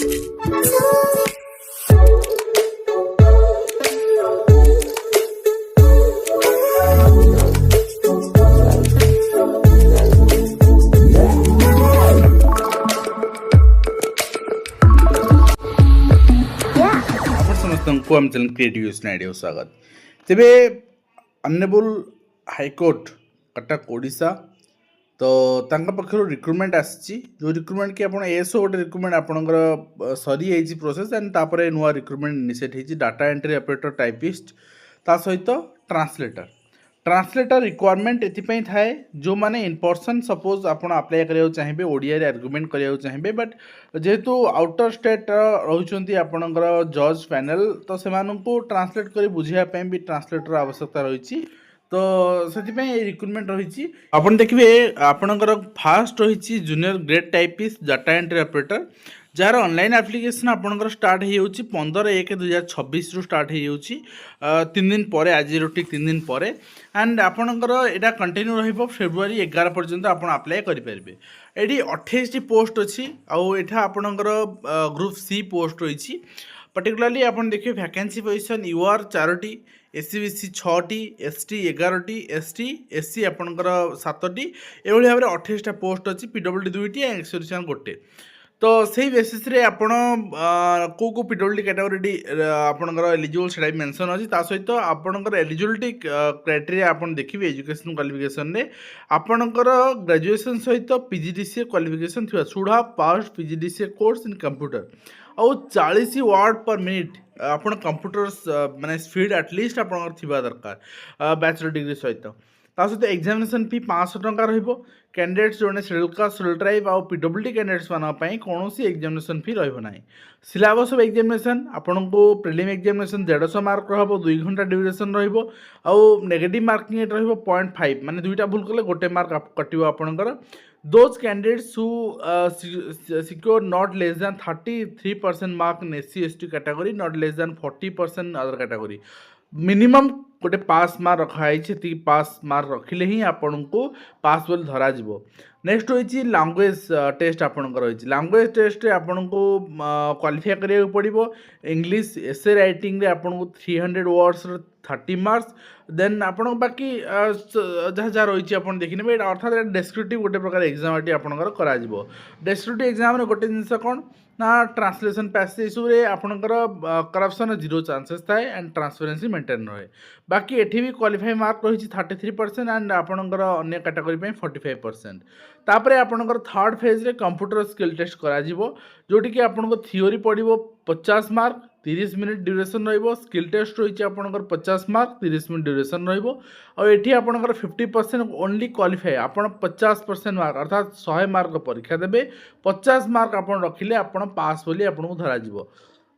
समस्त आम channel creative idea स्वागत। तेबे अनेबल हाईकोर्ट कटक ओडिशा तो पक्षर रिक्रुटमेंट आसी जो रिक्रुटमेंट कि आप एसओ गोटे रिक्रुटमेंट आपंकर सरी जाइए प्रोसेस एंड तापर नुआ रिक्रुटमेंट इनिशिएट होती डाटा एंट्री ऑपरेटर टाइपिस्ट ता सहित ट्रांसलेटर रिक्वायरमेंट एपाई थाए जो मैंने इन पर्सन सपोज आप अप्लाई करा चाहिए ओडिया आर्गुमेंट करा चाहिए बट जेहेतु आउटर स्टेट रोचे आपणकर जज पैनल तो से ट्रांसलेट कर बुझापी भी ट्रांसलेटर आवश्यकता रही तो से रिक्रुटमेंट रही आपन देखिए आपणकर फास्ट रही junior grade typist data entry operator jar online application आपंकर स्टार्ट हो 15/1/2026 स्टार्ट हो 3 दिन पर आज ठीक 3 दिन पर एंड आपंकर यहाँ कंटिन्यू रहा फेब्रुआरी 11 पर्यंत आप अप्लाई करेंगे। ये 28 पोस्ट अच्छी आठा आपंकर ग्रुप सी पोस्ट रही पर्टिकुलाली आप देखिए वैकेंसी पोजिशन यूआर 4टी एससीबीसी 6टी एसटी 11टी एसटी एससी आपंकर 7टी एभली भाव में 28टा पोस्ट अच्छी पीडब्ल्यूडी 2टी एक्सोरिशन गोटे तो सही बेसीस रे आपण को पीडब्ल्यूडी कैटेगोरी आपणकर एलिजिबल से मेंशन अच्छी सहित आपणकर एलिजिबिलिटी क्राइटेरिया आपन देखिए एजुकेशन क्वालिफिकेशन रे आपणकर ग्रेजुएशन सहित पीजीडीसीए क्वालिफिकेशन थिबा should have passed PGDCA course in computer आउ 40 वर्ड पर मिनिट आपण कंप्यूटर माने स्पीड एटलिस्ट आपणकर थिबा दरकार बैचलर डिग्री सहित सहित एग्जामिनेशन फी 500 टंका रहिबो कैंडिडेट्स जोने शेड्यूल कास्ट शेड्यूल ट्राइब आउ पीडब्ल्यूडी कैंडिडेट्स मानपाई कौन एग्जामिनेशन फी रहिबो नाही। सिलेबस ऑफ एग्जामिनेशन आपन को प्रीलिम एग्जामिनेशन 150 मार्क रहबो 2 घंटा ड्यूरेशन रहिबो आउ नेगेटिव मार्किंग एट रहिबो 0.5 माने दुईटा भूल कले गोटे मार्क कटिबो आपनकर those candidates who secure not less than 33% mark in SC ST category not less than 40% other category minimum गोटे पास मार्क रखाई पास मार्क रखिले ही आपन को पास बोल धरा जीवो। नेक्स्ट होइछि लैंग्वेज टेस्ट आपनकर रही लैंग्वेज टेस्ट आपन को क्वालिफाई करिया पड़िबो इंग्लिश एसे राइटिंग रे आपन को 300 वर्ड्स 30 मार्क्स देन आपन बाकी जहाँ जहाँ रही आप देखने अर्थात डेस्क्रिप्टिव गोटे प्रकार एग्जाम ये आपंकर करा डेस्क्रिप्टिव एग्जाम रे गोटे जिनस कौन ना ट्रांसलेशन पैसेज रे आपंकर करप्शन 0 चांसेस थाए एंड ट्रांसपेरेंसी मेंटेन रहे बाकी एठी भी क्वालिफाई मार्क रही 33% एंड आपंकर अन्य कैटेगरी 45%। तापरे आपंकर थर्ड फेज रे कंप्यूटर स्किल टेस्ट करा जोटी कि आपन थ्योरी पड़ो 50 मार्क 30 मिनिट ड्यूरेशन रहिबो स्किल टेस्ट रही आपंकर 50 मार्क 30 मिनिट ड्यूरेशन रहिबो और एठी आपंकर 50% ओनली क्वालिफाई आपन 50% मार्क अर्थात 100 मार्क परीक्षा देबे 50 मार्क आपन रखिले आपन पास बोली आपन को धरा जिवो।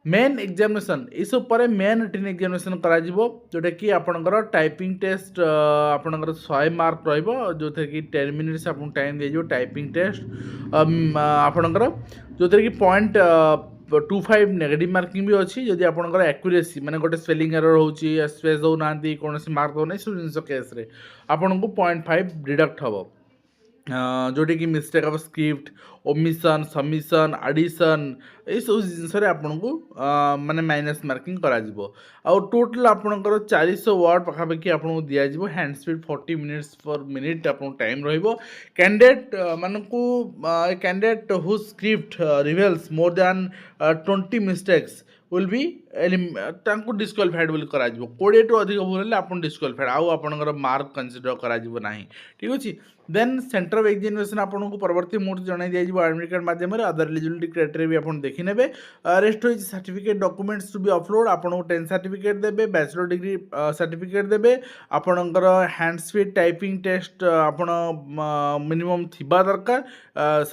मेन एग्जामिनेशन इस ऊपर मेन रिटन एग्जामिनेशन करा जिवो जोटा कि आपनकर टाइपिंग टेस्ट आपनकर 100 मार्क रहिबो जो थे कि 10 मिनिट्स आपन टाइम दे जो टाइपिंग टेस्ट आपनकर जो थे कि 0.25 नेगेटिव मार्किंग भी अच्छी जदि आपनकर एक्यूरेसी माने गोटे स्पेलिंग एरर होची स्पेस दो नांती कोनोसी मार्क दो नै सब जिंस केस रे आपन को 0.5 डिडक्ट हबो जोटी कि mistake of script omission submission addition ये सब जिनस आपन को माने माइनस मार्किंग करा जिवो आउ टोटल आपनकर 400 वर्ड पाखापाखि आपन को दिया जिवो hand speed 40 minutes per minute आपन टाइम रहिबो कैंडिडेट मानकू candidate who script reveals more than 20 mistakes will be disqualified बोली करा जिवो 20 टू अधिक भूल आप डिस्क्वालिफाइड आउ आपनकर मार्क कंसीडर करा जिवो नाही ठीक अछि। देन सेंटर ऑफ एग्जामिनेशन आपन को परवर्ती मोड जणाई दिया जिवो एडमिट कार्ड माध्यम रे अदर एलिजिबिलिटी क्राइटेरिया भी आपन देखि नेबे रेस्ट होई certificate documents to be upload आपन को 10 सर्टिफिकेट देबे बैचलर डिग्री सर्टिफिकेट देबे आपनकर हैंड स्पीड टाइपिंग टेस्ट आपन मिनिमम थिबा दरकार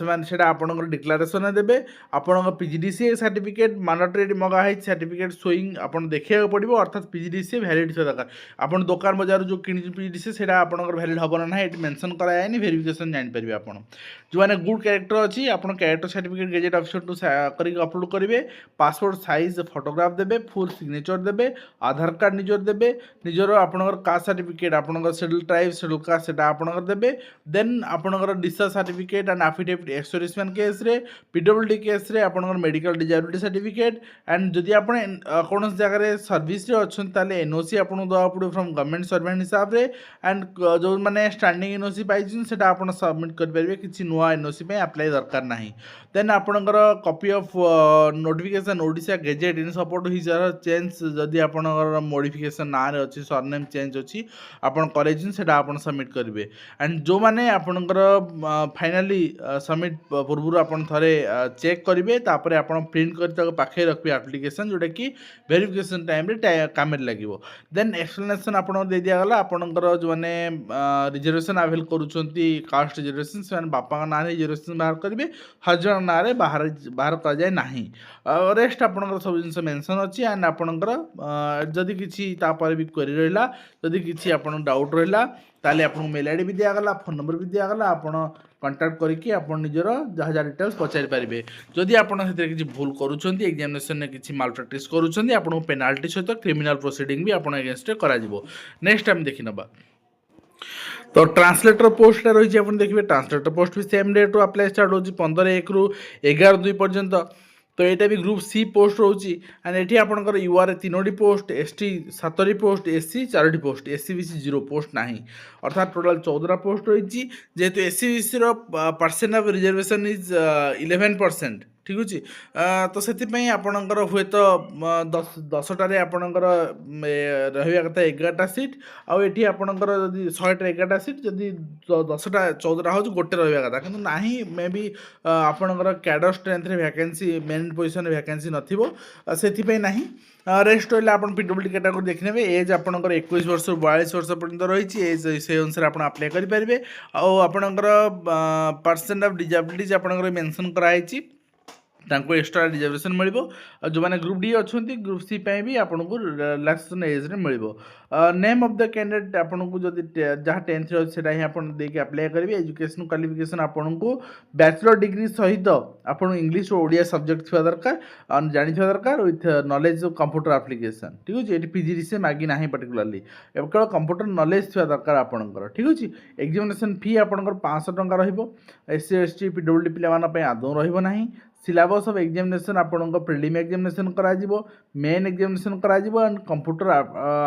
सेमान सेटा आपनकर डिक्लेरेशन देबे आपनकर पीजीडीसीए सर्टिफिकेट मैंडेटरी मगा है सर्टिफिकेट सर्टिफिकेट शोइंग आपन देखिया पड़ो अर्थात पीजीडीसीए वैलिड थोड़ा दरकार आपन दुकान बजार जो कि पीजीडीसीए से आपंकर वैलिड हम ना ये मेंशन कराएनि वेरिफिकेशन जानीपर आप जो मैंने गुड कैरेक्टर अच्छी आप कैरेक्टर सर्टिफिकेट गेजेट ऑफिसर टू करके अपलोड करेंगे पासपोर्ट साइज फोटोग्राफ देवे फुल सिग्नेचर देवे आधार कार्ड निजर देवे निजर आपंकर कास्ट सर्टिफिकेट आपंकर शेड्यूल ट्राइब शेड्यूल कास्ट से आपंकर देवे देन आपंकर डिस्चार्ज सर्टिफिकेट एंड एफिडेविट एक्सोरेसमेंट केस रे पीडब्ल्यूडी केस रे आपंकर मेडिकल डिजेबिलिटी सर्टिफिकेट एंड जदि आप कौन जगह सर्विस रे अच्छन ताले एनओसी आपन दवा पड़ो फ्रॉम गवर्नमेंट सर्वेंट हिसाब रे एंड जो मैंने स्टैंडिंग एनओसी पाइछन सेटा आपन सबमिट कर परिबे किछि नुवा एनओसी पे अप्लाई दरकार नाही देन आपनकर copy of notification Odisha gazette in support हिजर चेंज जदि आपनकर मॉडिफिकेशन ना रे अछि सरनेम चेंज अछि आपन करेजिन सेटा आपन सबमिट करिवे एंड जो माने आपनकर फाइनली सबमिट पूर्व आपन थरे चेक करिवे तापर आपन प्रिंट कर तक पाखे रखबे एप्लीकेशन जोटा कि वेरिफिकेशन टाइम रे काम लागिवो देन एक्सप्लेनेशन आपन दे दिया गला आपनकर जो माने रिजर्वेशन अवेल करूछंती कास्ट रिजर्वेशन से बापा ना रिजर्वेशन बाहर करिवे हजर ना रे बाहर कर जाए नाही रेस्ट आपनकर सब जिनस मेंशन अछि एंड आपनकर जदि किछि तापर भी क्वेरी रहला जदि किछि आपन डाउट रहला ताले आपन मेल आईडी भी दिया गला फोन नंबर भी दिया गला आपन कांटेक्ट करके आपन निजर जहाँ जहाँ डिटेल्स पचारि पारिबे जदि आपन सेते किछि भूल करूछंती एग्जामिनेशन ने किछि माल प्रैक्टिस करूछंती आपन पेनाल्टी सहित क्रिमिनल प्रोसीडिंग भी आपन अगेंस्ट करा जिवो नेक्स्ट टाइम देखि नबा तो ट्रांसलेटर पोस्ट रही है देखिए ट्रांसलेटर पोस्ट भी सेम डेट अप्लाई स्टार्ट हो 15/1 ରୁ 11/2 पर्यंत तो यहाँ भी ग्रुप सी पोस्ट रोचे एंड ये आपंकर यूआर 3टी पोस्ट एसटी 7टी पोस्ट एससी 4टी पोस्ट एससी बीसी 0 पोस्ट ना अर्थात टोटाल 14 पोस्ट रही जेहेतु SC BC percent of reservation is 11% ठीक अच्छे तो से आपणकर हुए तो 10टार आपणकर रहा कथा 11टा सीट आठी आपणकर जदि 100टार 11टा सीट जदि 10टा 14टा हो गोटे रहा कथा कि ना मे बी आपणकर cadre strength vacancy main position vacancy नथिबो ना रेस्ट रहा आप पीडब्ल्यूडी कैटेगरी देखने एज आपंकर 21 वर्ष 42 वर्ष पर्यंत रही एज से अनुसार आप अप्लाई करेंगे आपणकर परसेंट ऑफ डिजेबिलिटीज आपंकर मेंशन कराई तांको एक्स्ट्रा रिजर्वेशन मिल जो मैंने ग्रुप डी अच्छा ग्रुप सी भी आपको रिलैक्सेशन एज रे मिल नेम ऑफ द कैंडिडेट आपको जब जहाँ 10th से ही आप अप्लाई करेंगे एजुकेशन क्वालिफिकेशन आपको बैचलर डिग्री सहित आप इंग्लिश और ओडिया सब्जेक्ट थी दरकार जानी दरकार with knowledge of computer application ठीक अच्छे ये पीजीडीसीए मागी ना पर्टिकुलरली केवल कंप्यूटर नॉलेज थी दरकार आपंकर ठीक अच्छे एग्जामिनेशन फी आपंकर 500 टंका एससी एसटी पीडब्ल्यूडी पिला आदौ रहा सिलेबस ऑफ एग्जामिनेशन आपन प्रिलिम एग्जामिनेशन करा मेन एग्जामिनेशन करा एंड कंप्यूटर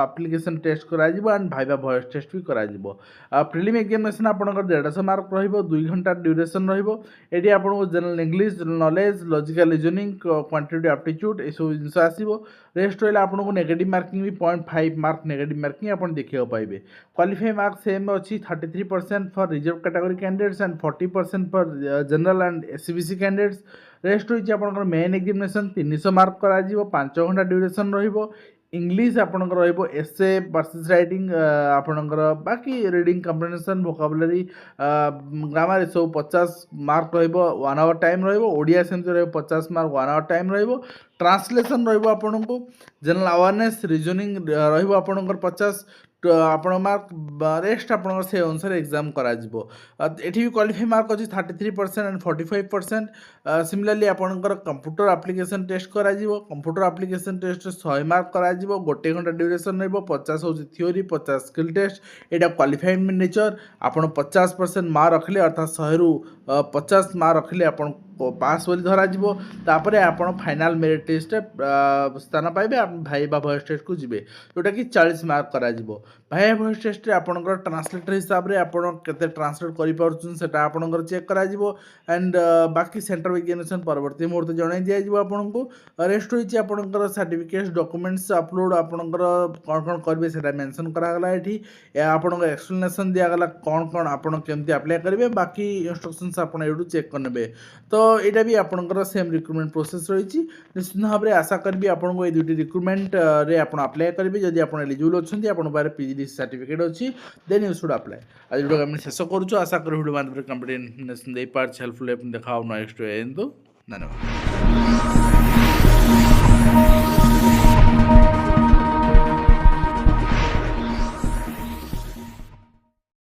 एप्लिकेशन टेस्ट करा एंड भाइवा वॉइस टेस्ट भी करा प्रिलिम एग्जामिनेशन आपन 150 मार्क रहिबो 2 घंटा ड्यूरेशन रहिबो एडी आपन general English general knowledge logical reasoning quantitative aptitude ए सब जिनस आसीबो रेस्ट रहला आपन नेगेटिव मार्किंग भी 0.5 मार्क नेगेटिव मार्किंग आपन देखियो पाइबे क्वालिफाई मार्क सेम अछि 33% for reserve category candidates and 40% for general and SCBC candidates rest रही आपंकर मेन एग्जामिनेशन 300 मार्क करा 5 घंटा ड्यूरेशन रहिबो इंग्लिश आपंकर रहिबो एसे वर्सेस राइटिंग आपंकर बाकी रीडिंग कंप्रिहेंशन वोकाबुलरी ग्रामर सब 50 मार्क रहिबो 1 आवर टाइम रहिबो ओडिया सेमति रहिबो 50 मार्क 1 आवर टाइम रहिबो ट्रांसलेशन रहिबो आपनको जनरल अवेयरनेस रीजनिंग रहिबो आपंकर 50 आपण मार्क रेस्ट आपन से अनुसार एग्जाम करा एठी भी क्वालिफाई मार्क अच्छी 33% एंड 45% सिमिलरली आपनकर कंप्यूटर एप्लिकेशन टेस्ट करा कंप्यूटर एप्लिकेशन टेस्ट 100 मार्क करा गोटे घंटा ड्यूरेशन रहिबो 50 हो थ्योरी 50 स्किल टेस्ट एटा क्वालिफाइड नेचर आपन 50% मार्क रखले अर्थात 100 रु 50 मार्क रखले आपन पास बोली धरा तापर आपन फाइनल मेरिट टेस्ट स्थान पाइबे भाइवा वॉइस टेस्ट को जीवे जोटा कि 40 मार्क करा भाइवा वॉइस टेस्ट आपनकर ट्रांसलेटर हिसाब रे आपन केते ट्रांसलेट करि पारुछन सेटा आपनकर चेक करा एंड बाकी सेंटर एग्जामिनेशन परवर्ती मुहूर्त जणाई दिया जिवो आपनको रेस्ट होइछि आपनकर सर्टिफिकेट्स डॉक्यूमेंट्स अपलोड आपनकर कोन करबे सेटा मेंशन करा गला एठी आपनकर एक्सप्लेनेशन दिया गला कोन आपन केमति अप्लाई करिवे बाकी इंस्ट्रक्शंस आपन एडू चेक करनेबे तो यहाँ भी आपंकर सेम रिक्रुटमेंट प्रोसेस रही निश्चित भाव में आशा करी आपको ये दुटी रिक्रुटमेंट रे आप अप्लाई करेंगे जदि आप एलिजिबल अच्छा आपन पीजीडी सर्टिफिकेट अच्छी देन यू शुड अप्लाई आज वीडियो आम शेष करूँ आशा करूँ वीडियो माध्यम कंप्लीट इनफर्मेशन दे पार्छ हेल्पफुल देखा नेक्स्ट धन्यवाद।